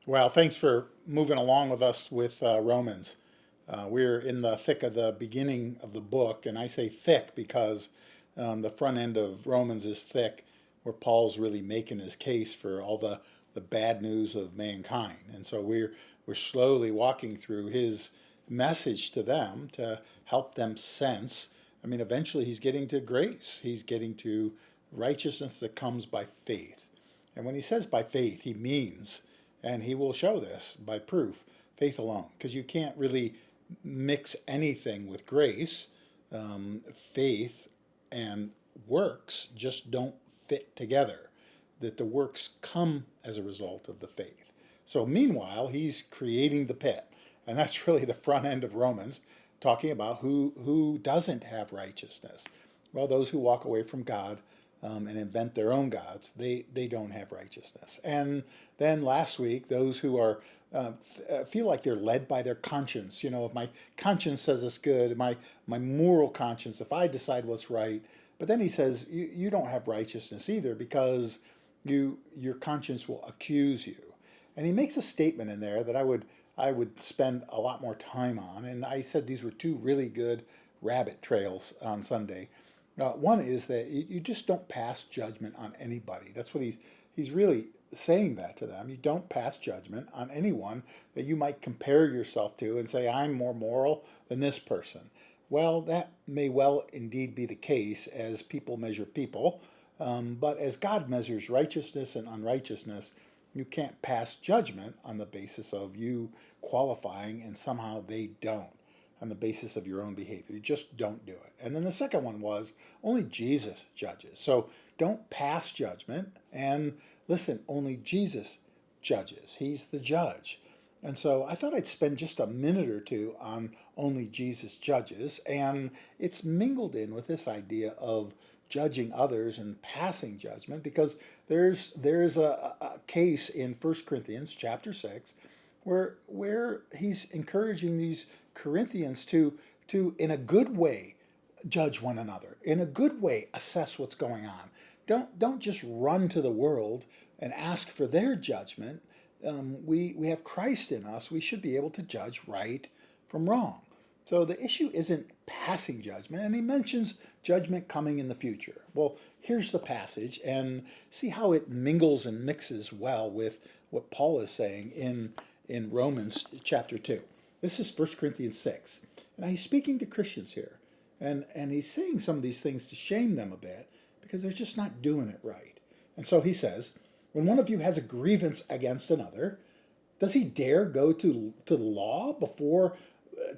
Well, thanks for moving along with us with Romans. We're in the thick of the beginning of the book, and I say thick because the front end of Romans is thick, where Paul's really making his case for all the bad news of mankind. And so we're slowly walking through his message to them to help them sense. I mean, eventually he's getting to grace. He's getting to righteousness that comes by faith. And when he says by faith, he means, and he will show this by proof, faith alone, because you can't really mix anything with grace. Faith and works just don't fit together, that the works come as a result of the faith. So, meanwhile, he's creating the pit. And that's really the front end of Romans, talking about who doesn't have righteousness. Well, those who walk away from God and invent their own gods, they don't have righteousness. And then last week, those who are feel like they're led by their conscience. You know, if my conscience says it's good, my moral conscience, if I decide what's right. But then he says you don't have righteousness either because your conscience will accuse you. And he makes a statement in there that I would spend a lot more time on. And I said these were two really good rabbit trails on Sunday. One is that you just don't pass judgment on anybody. That's what he's really saying that to them. You don't pass judgment on anyone that you might compare yourself to and say, I'm more moral than this person. Well, that may well indeed be the case as people measure people, but as God measures righteousness and unrighteousness, you can't pass judgment on the basis of you qualifying and somehow they don't, on the basis of your own behavior. You just don't do it. And then the second one was only Jesus judges. So don't pass judgment. And listen, only Jesus judges. He's the judge. And so I thought I'd spend just a minute or two on only Jesus judges. And it's mingled in with this idea of judging others and passing judgment because there's a case in 1 Corinthians chapter 6 where he's encouraging these Corinthians to in a good way judge one another, in a good way assess what's going on. Don't just run to the world and ask for their judgment. We have Christ in us. We should be able to judge right from wrong. So the issue isn't passing judgment, and he mentions judgment coming in the future. Well, here's the passage, and see how it mingles and mixes well with what Paul is saying in Romans chapter 2. This is 1 Corinthians 6. And he's speaking to Christians here. And he's saying some of these things to shame them a bit because they're just not doing it right. And so he says, when one of you has a grievance against another, does he dare go to the law before,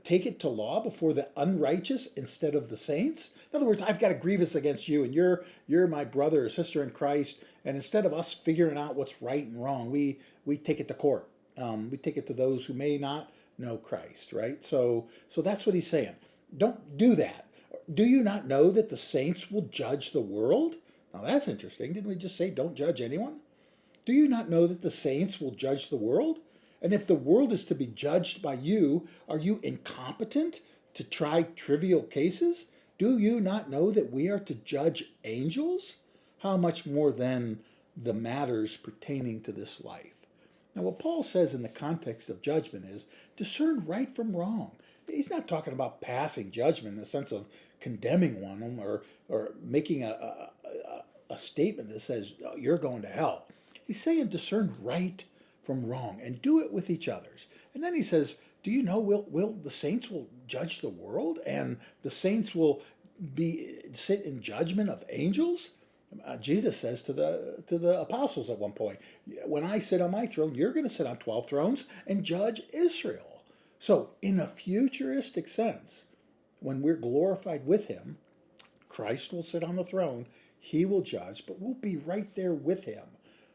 take it to law before the unrighteous instead of the saints? In other words, I've got a grievance against you and you're my brother or sister in Christ. And instead of us figuring out what's right and wrong, we take it to court. We take it to those who may not know Christ, right? So that's what he's saying. Don't do that. Do you not know that the saints will judge the world? Now that's interesting. Didn't we just say don't judge anyone? Do you not know that the saints will judge the world? And if the world is to be judged by you, are you incompetent to try trivial cases? Do you not know that we are to judge angels? How much more then the matters pertaining to this life? Now, what Paul says in the context of judgment is discern right from wrong. He's not talking about passing judgment in the sense of condemning one or making a statement that says, oh, you're going to hell. He's saying discern right from wrong and do it with each other's. And then he says, do you know will the saints will judge the world and the saints will sit in judgment of angels? Jesus says to the apostles at one point, when I sit on my throne, you're going to sit on 12 thrones and judge Israel. So in a futuristic sense, when we're glorified with him, Christ will sit on the throne, he will judge, but we'll be right there with him.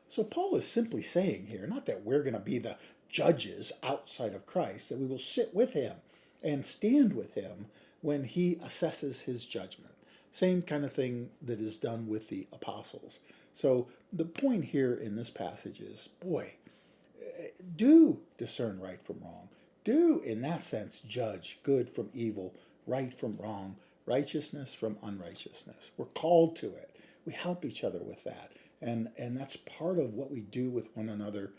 So Paul is simply saying here, not that we're going to be the judges outside of Christ, that we will sit with him and stand with him when he assesses his judgment. Same kind of thing that is done with the apostles. So the point here in this passage is, boy, do discern right from wrong. Do, in that sense, judge good from evil, right from wrong, righteousness from unrighteousness. We're called to it. We help each other with that. And that's part of what we do with one another